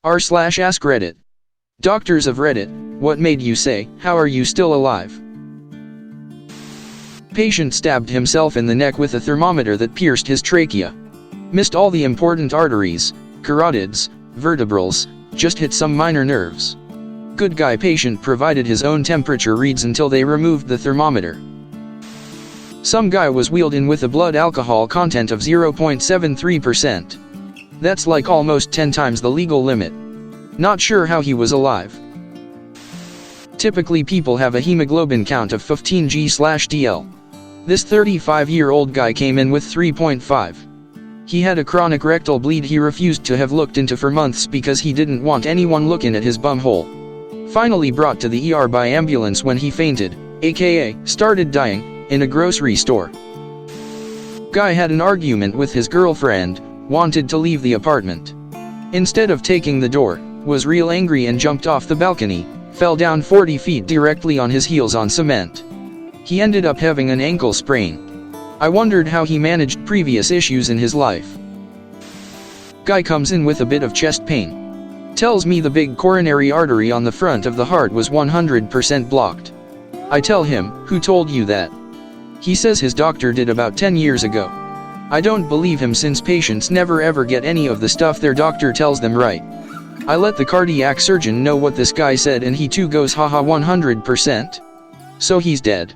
r/Askreddit. Doctors of Reddit, what made you say, how are you still alive? Patient stabbed himself in the neck with a thermometer that pierced his trachea. Missed all the important arteries, carotids, vertebrals, just hit some minor nerves. Good guy patient provided his own temperature reads until they removed the thermometer. Some guy was wheeled in with a blood alcohol content of 0.73%. That's like almost 10 times the legal limit. Not sure how he was alive. Typically people have a hemoglobin count of 15 g/dl. This 35-year-old guy came in with 3.5. He had a chronic rectal bleed he refused to have looked into for months because he didn't want anyone looking at his bum hole. Finally brought to the ER by ambulance when he fainted, aka started dying, in a grocery store. Guy had an argument with his girlfriend, wanted to leave the apartment. Instead of taking the door, was real angry and jumped off the balcony, fell down 40 feet directly on his heels on cement. He ended up having an ankle sprain. I wondered how he managed previous issues in his life. Guy comes in with a bit of chest pain. Tells me the big coronary artery on the front of the heart was 100% blocked. I tell him, who told you that? He says his doctor did about 10 years ago. I don't believe him since patients never ever get any of the stuff their doctor tells them right. I let the cardiac surgeon know what this guy said and he too goes haha 100%. So he's dead.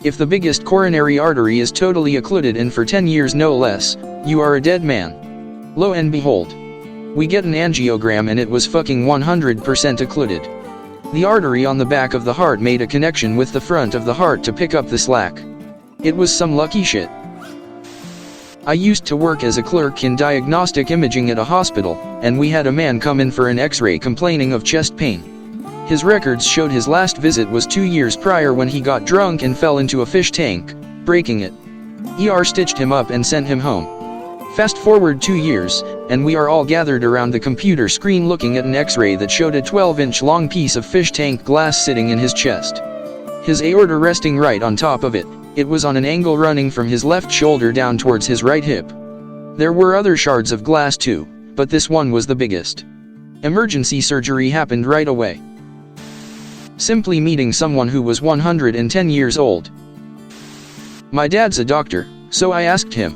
If the biggest coronary artery is totally occluded and for 10 years no less, you are a dead man. Lo and behold. We get an angiogram and it was fucking 100% occluded. The artery on the back of the heart made a connection with the front of the heart to pick up the slack. It was some lucky shit. I used to work as a clerk in diagnostic imaging at a hospital, and we had a man come in for an x-ray complaining of chest pain. His records showed his last visit was 2 years prior when he got drunk and fell into a fish tank, breaking it. ER stitched him up and sent him home. Fast forward 2 years, and we are all gathered around the computer screen looking at an x-ray that showed a 12-inch long piece of fish tank glass sitting in his chest. His aorta resting right on top of it. It was on an angle running from his left shoulder down towards his right hip. There were other shards of glass too, but this one was the biggest. Emergency surgery happened right away. Simply meeting someone who was 110 years old. My dad's a doctor, so I asked him.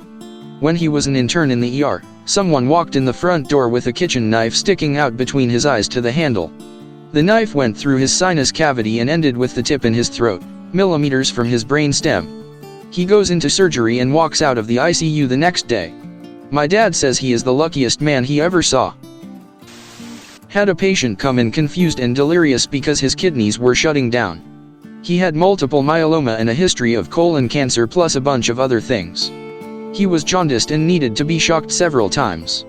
When he was an intern in the ER, someone walked in the front door with a kitchen knife sticking out between his eyes to the handle. The knife went through his sinus cavity and ended with the tip in his throat, millimeters from his brain stem. He goes into surgery and walks out of the ICU the next day. My dad says he is the luckiest man he ever saw. Had a patient come in confused and delirious because his kidneys were shutting down. He had multiple myeloma and a history of colon cancer plus a bunch of other things. He was jaundiced and needed to be shocked several times.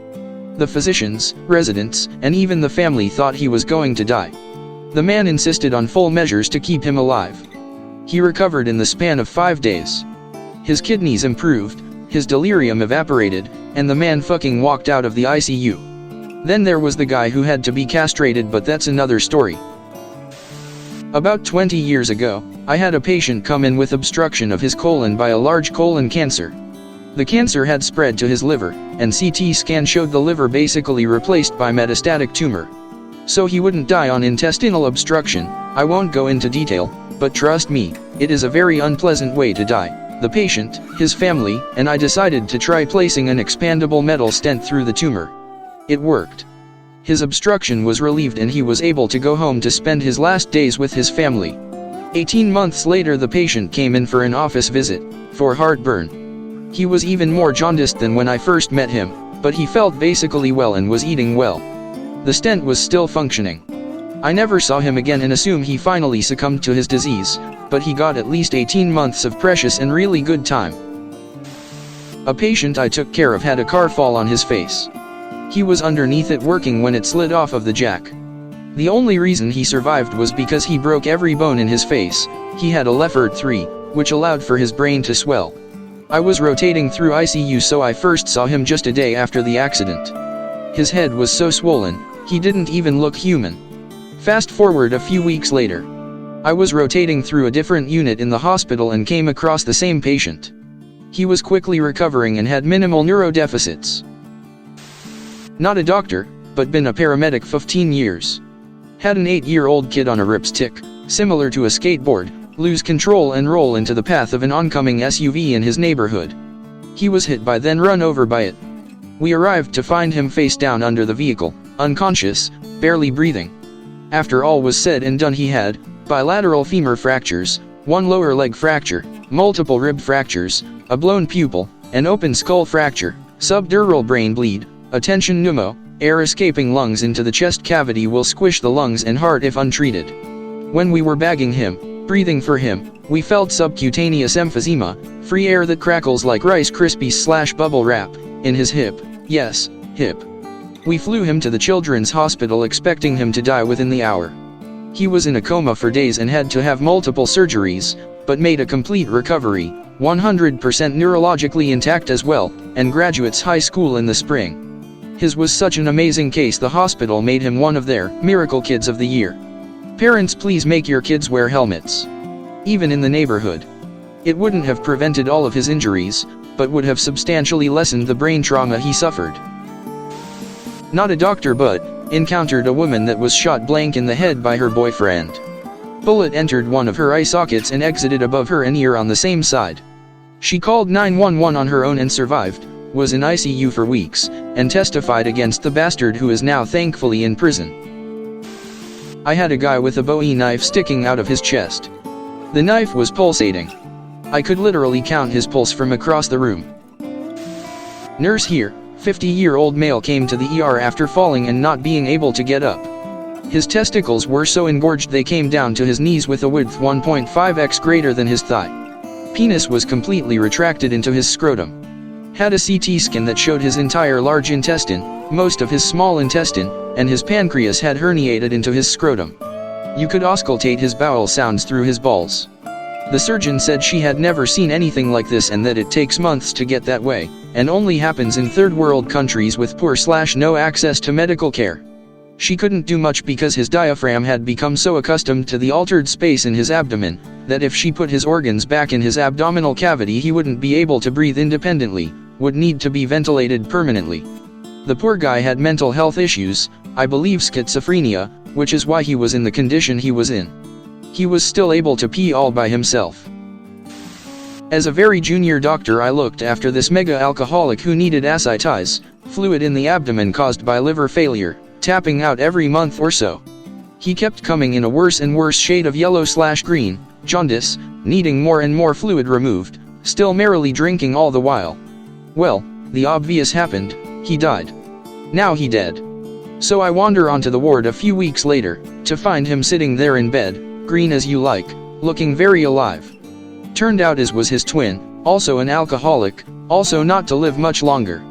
The physicians, residents, and even the family thought he was going to die. The man insisted on full measures to keep him alive. He recovered in the span of 5 days. His kidneys improved, his delirium evaporated, and the man fucking walked out of the ICU. Then there was the guy who had to be castrated, but that's another story. About 20 years ago, I had a patient come in with obstruction of his colon by a large colon cancer. The cancer had spread to his liver, and CT scan showed the liver basically replaced by metastatic tumor. So he wouldn't die on intestinal obstruction. I won't go into detail, but trust me, it is a very unpleasant way to die. The patient, his family, and I decided to try placing an expandable metal stent through the tumor. It worked. His obstruction was relieved and he was able to go home to spend his last days with his family. 18 months later the patient came in for an office visit, for heartburn. He was even more jaundiced than when I first met him, but he felt basically well and was eating well. The stent was still functioning. I never saw him again and assume he finally succumbed to his disease, but he got at least 18 months of precious and really good time. A patient I took care of had a car fall on his face. He was underneath it working when it slid off of the jack. The only reason he survived was because he broke every bone in his face. He had a Leffert 3, which allowed for his brain to swell. I was rotating through ICU, so I first saw him just a day after the accident. His head was so swollen, he didn't even look human. Fast forward a few weeks later. I was rotating through a different unit in the hospital and came across the same patient. He was quickly recovering and had minimal neurodeficits. Not a doctor, but been a paramedic 15 years. Had an 8-year-old kid on a ripstick, similar to a skateboard, lose control and roll into the path of an oncoming SUV in his neighborhood. He was hit by then run over by it. We arrived to find him face down under the vehicle, unconscious, barely breathing. After all was said and done, he had bilateral femur fractures, one lower leg fracture, multiple rib fractures, a blown pupil, an open skull fracture, subdural brain bleed, a tension pneumo, air escaping lungs into the chest cavity will squish the lungs and heart if untreated. When we were bagging him, breathing for him, we felt subcutaneous emphysema, free air that crackles like Rice Krispies / bubble wrap, in his hip. Yes, hip. We flew him to the children's hospital expecting him to die within the hour. He was in a coma for days and had to have multiple surgeries, but made a complete recovery, 100% neurologically intact as well, and graduates high school in the spring. His was such an amazing case the hospital made him one of their Miracle Kids of the Year. Parents, please make your kids wear helmets. Even in the neighborhood. It wouldn't have prevented all of his injuries, but would have substantially lessened the brain trauma he suffered. Not a doctor, but encountered a woman that was shot blank in the head by her boyfriend. Bullet entered one of her eye sockets and exited above her and ear on the same side. She called 911 on her own and survived, was in ICU for weeks, and testified against the bastard who is now thankfully in prison. I had a guy with a Bowie knife sticking out of his chest. The knife was pulsating. I could literally count his pulse from across the room. Nurse here, 50-year-old male, came to the ER after falling and not being able to get up. His testicles were so engorged they came down to his knees with a width 1.5x greater than his thigh. Penis was completely retracted into his scrotum. Had a CT scan that showed his entire large intestine, most of his small intestine, and his pancreas had herniated into his scrotum. You could auscultate his bowel sounds through his balls. The surgeon said she had never seen anything like this and that it takes months to get that way, and only happens in third world countries with poor/no access to medical care. She couldn't do much because his diaphragm had become so accustomed to the altered space in his abdomen, that if she put his organs back in his abdominal cavity he wouldn't be able to breathe independently, would need to be ventilated permanently. The poor guy had mental health issues, I believe schizophrenia, which is why he was in the condition he was in. He was still able to pee all by himself. As a very junior doctor I looked after this mega alcoholic who needed ascites, fluid in the abdomen caused by liver failure, tapping out every month or so. He kept coming in a worse and worse shade of yellow/green, jaundice, needing more and more fluid removed, still merrily drinking all the while. Well, the obvious happened, he died. Now he dead. So I wander onto the ward a few weeks later, to find him sitting there in bed, green as you like, looking very alive. Turned out as was his twin, also an alcoholic, also not to live much longer.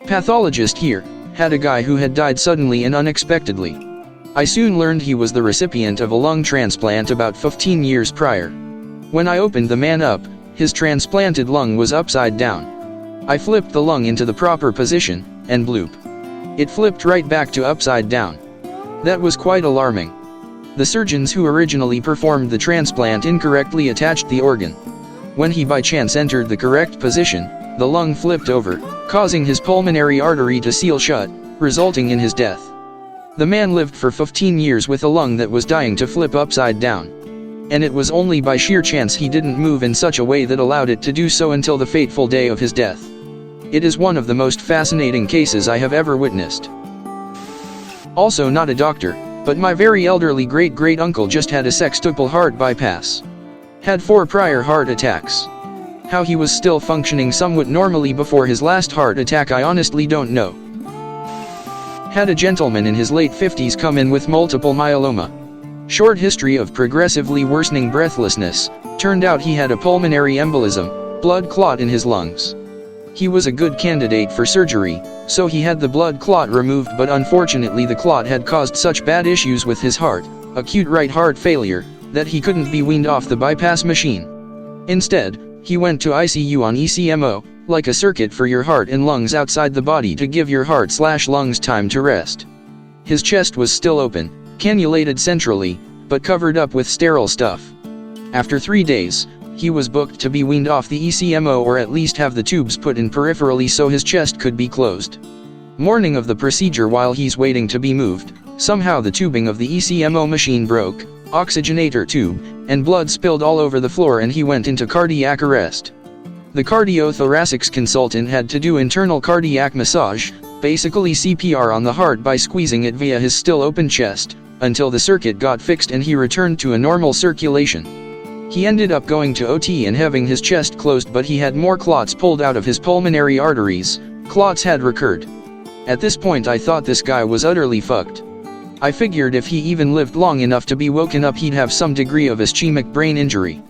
Pathologist here, had a guy who had died suddenly and unexpectedly. I soon learned he was the recipient of a lung transplant about 15 years prior. When I opened the man up, his transplanted lung was upside down. I flipped the lung into the proper position, and bloop. It flipped right back to upside down. That was quite alarming. The surgeons who originally performed the transplant incorrectly attached the organ. When he by chance entered the correct position, the lung flipped over, causing his pulmonary artery to seal shut, resulting in his death. The man lived for 15 years with a lung that was dying to flip upside down. And it was only by sheer chance he didn't move in such a way that allowed it to do so until the fateful day of his death. It is one of the most fascinating cases I have ever witnessed. Also not a doctor, but my very elderly great-great-uncle just had a sextuple heart bypass. Had 4 prior heart attacks. How he was still functioning somewhat normally before his last heart attack I honestly don't know. Had a gentleman in his late 50s come in with multiple myeloma. Short history of progressively worsening breathlessness, turned out he had a pulmonary embolism, blood clot in his lungs. He was a good candidate for surgery, so he had the blood clot removed, but unfortunately the clot had caused such bad issues with his heart, acute right heart failure, that he couldn't be weaned off the bypass machine. Instead, he went to ICU on ECMO, like a circuit for your heart and lungs outside the body to give your heart/lungs time to rest. His chest was still open, cannulated centrally, but covered up with sterile stuff. After 3 days, he was booked to be weaned off the ECMO or at least have the tubes put in peripherally so his chest could be closed. Morning of the procedure, while he's waiting to be moved, somehow the tubing of the ECMO machine broke, oxygenator tube, and blood spilled all over the floor and he went into cardiac arrest. The cardiothoracics consultant had to do internal cardiac massage, basically CPR on the heart by squeezing it via his still open chest, until the circuit got fixed and he returned to a normal circulation. He ended up going to OT and having his chest closed, but he had more clots pulled out of his pulmonary arteries. Clots had recurred. At this point I thought this guy was utterly fucked. I figured if he even lived long enough to be woken up he'd have some degree of ischemic brain injury.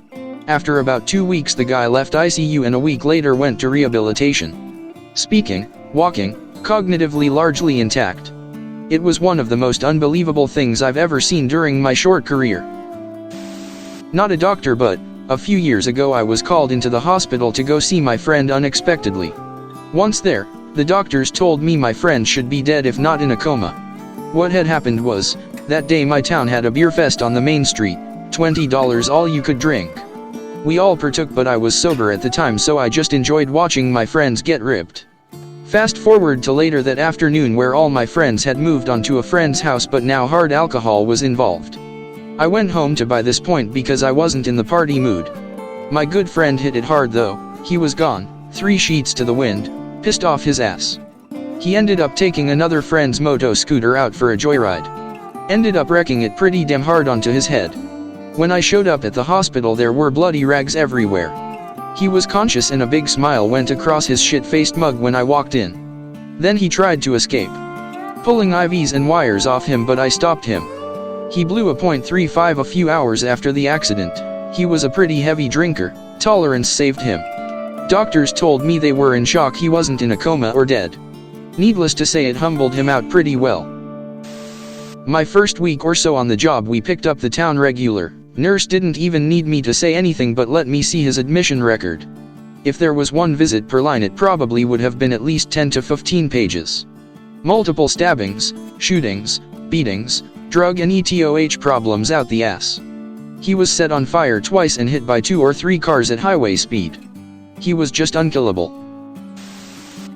After about 2 weeks the guy left ICU and a week later went to rehabilitation. Speaking, walking, cognitively largely intact. It was one of the most unbelievable things I've ever seen during my short career. Not a doctor, but a few years ago I was called into the hospital to go see my friend unexpectedly. Once there, the doctors told me my friend should be dead if not in a coma. What had happened was, that day my town had a beer fest on the main street, $20 all you could drink. We all partook, but I was sober at the time, so I just enjoyed watching my friends get ripped. Fast forward to later that afternoon, where all my friends had moved on to a friend's house, but now hard alcohol was involved. I went home to by this point because I wasn't in the party mood. My good friend hit it hard though. He was gone, 3 sheets to the wind, pissed off his ass. He ended up taking another friend's moto scooter out for a joyride. Ended up wrecking it pretty damn hard onto his head. When I showed up at the hospital there were bloody rags everywhere. He was conscious and a big smile went across his shit-faced mug when I walked in. Then he tried to escape, pulling IVs and wires off him, but I stopped him. He blew a .35 a few hours after the accident. He was a pretty heavy drinker. Tolerance saved him. Doctors told me they were in shock he wasn't in a coma or dead. Needless to say, it humbled him out pretty well. My first week or so on the job we picked up the town regular. Nurse didn't even need me to say anything but let me see his admission record. If there was one visit per line it probably would have been at least 10 to 15 pages. Multiple stabbings, shootings, beatings, drug and ETOH problems out the ass. He was set on fire twice and hit by 2 or 3 cars at highway speed. He was just unkillable.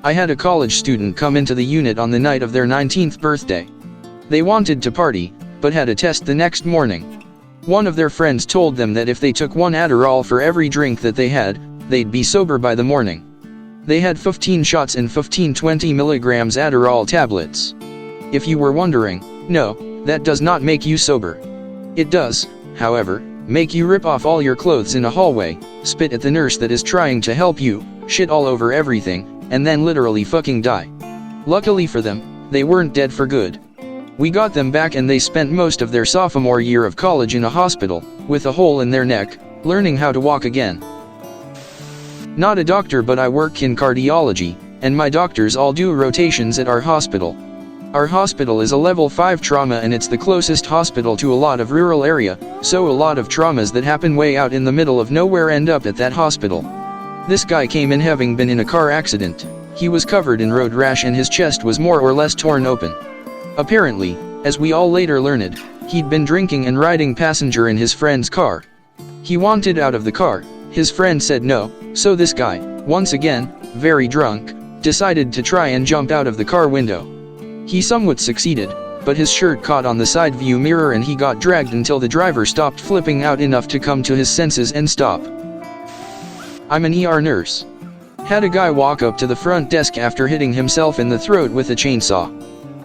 I had a college student come into the unit on the night of their 19th birthday. They wanted to party, but had a test the next morning. One of their friends told them that if they took 1 Adderall for every drink that they had, they'd be sober by the morning. They had 15 shots and 15 20 milligrams Adderall tablets. If you were wondering, no, that does not make you sober. It does, however, make you rip off all your clothes in a hallway, spit at the nurse that is trying to help you, shit all over everything, and then literally fucking die. Luckily for them, they weren't dead for good. We got them back and they spent most of their sophomore year of college in a hospital, with a hole in their neck, learning how to walk again. Not a doctor, but I work in cardiology, and my doctors all do rotations at our hospital. Our hospital is a level 5 trauma and it's the closest hospital to a lot of rural area, so a lot of traumas that happen way out in the middle of nowhere end up at that hospital. This guy came in having been in a car accident. He was covered in road rash and his chest was more or less torn open. Apparently, as we all later learned, he'd been drinking and riding passenger in his friend's car. He wanted out of the car. His friend said no, so this guy, once again, very drunk, decided to try and jump out of the car window. He somewhat succeeded, but his shirt caught on the side view mirror and he got dragged until the driver stopped flipping out enough to come to his senses and stop. I'm an ER nurse. Had a guy walk up to the front desk after hitting himself in the throat with a chainsaw.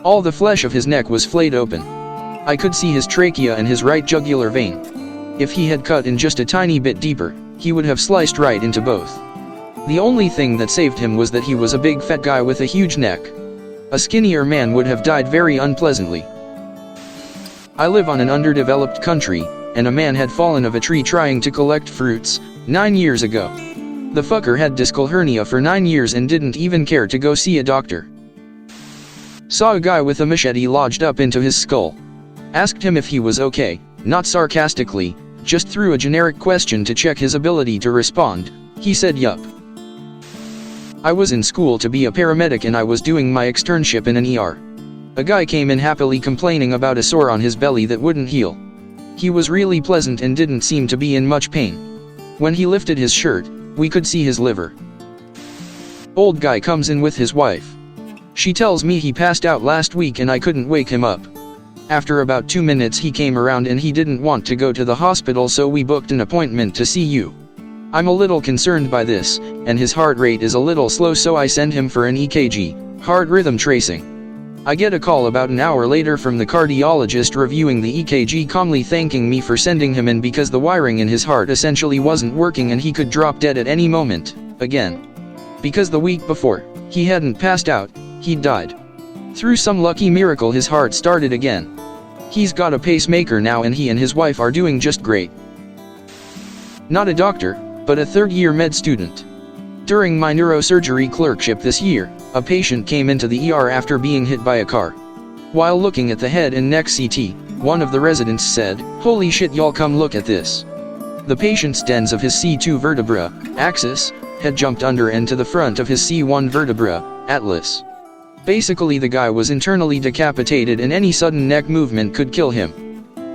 All the flesh of his neck was flayed open. I could see his trachea and his right jugular vein. If he had cut in just a tiny bit deeper, he would have sliced right into both. The only thing that saved him was that he was a big fat guy with a huge neck. A skinnier man would have died very unpleasantly. I live on an underdeveloped country, and a man had fallen off a tree trying to collect fruits, 9 years ago. The fucker had discal hernia for 9 years and didn't even care to go see a doctor. Saw a guy with a machete lodged up into his skull. Asked him if he was okay, not sarcastically, just threw a generic question to check his ability to respond. He said yup. I was in school to be a paramedic and I was doing my externship in an ER. A guy came in happily complaining about a sore on his belly that wouldn't heal. He was really pleasant and didn't seem to be in much pain. When he lifted his shirt, we could see his liver. Old guy comes in with his wife. She tells me he passed out last week and I couldn't wake him up. After about 2 minutes he came around and he didn't want to go to the hospital, so we booked an appointment to see you. I'm a little concerned by this, and his heart rate is a little slow, so I send him for an EKG, heart rhythm tracing. I get a call about an hour later from the cardiologist reviewing the EKG, calmly thanking me for sending him in because the wiring in his heart essentially wasn't working and he could drop dead at any moment, again. Because the week before, he hadn't passed out, he'd died. Through some lucky miracle his heart started again. He's got a pacemaker now and he and his wife are doing just great. Not a doctor, but a third-year med student. During my neurosurgery clerkship this year, a patient came into the ER after being hit by a car. While looking at the head and neck CT, one of the residents said, "Holy shit, y'all come look at this." The patient's dens of his C2 vertebra, axis, had jumped under and to the front of his C1 vertebra, atlas. Basically the guy was internally decapitated and any sudden neck movement could kill him.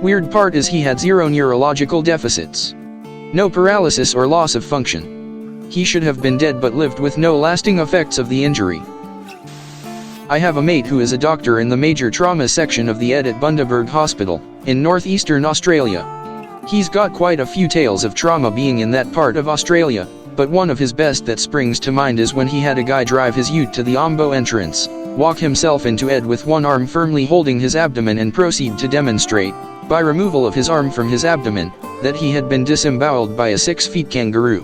Weird part is he had 0 neurological deficits. No paralysis or loss of function. He should have been dead but lived with no lasting effects of the injury. I have a mate who is a doctor in the major trauma section of the ED at Bundaberg Hospital, in northeastern Australia. He's got quite a few tales of trauma being in that part of Australia, but one of his best that springs to mind is when he had a guy drive his ute to the Ombo entrance, walk himself into ED with one arm firmly holding his abdomen and proceed to demonstrate, by removal of his arm from his abdomen, that he had been disemboweled by a 6 feet kangaroo.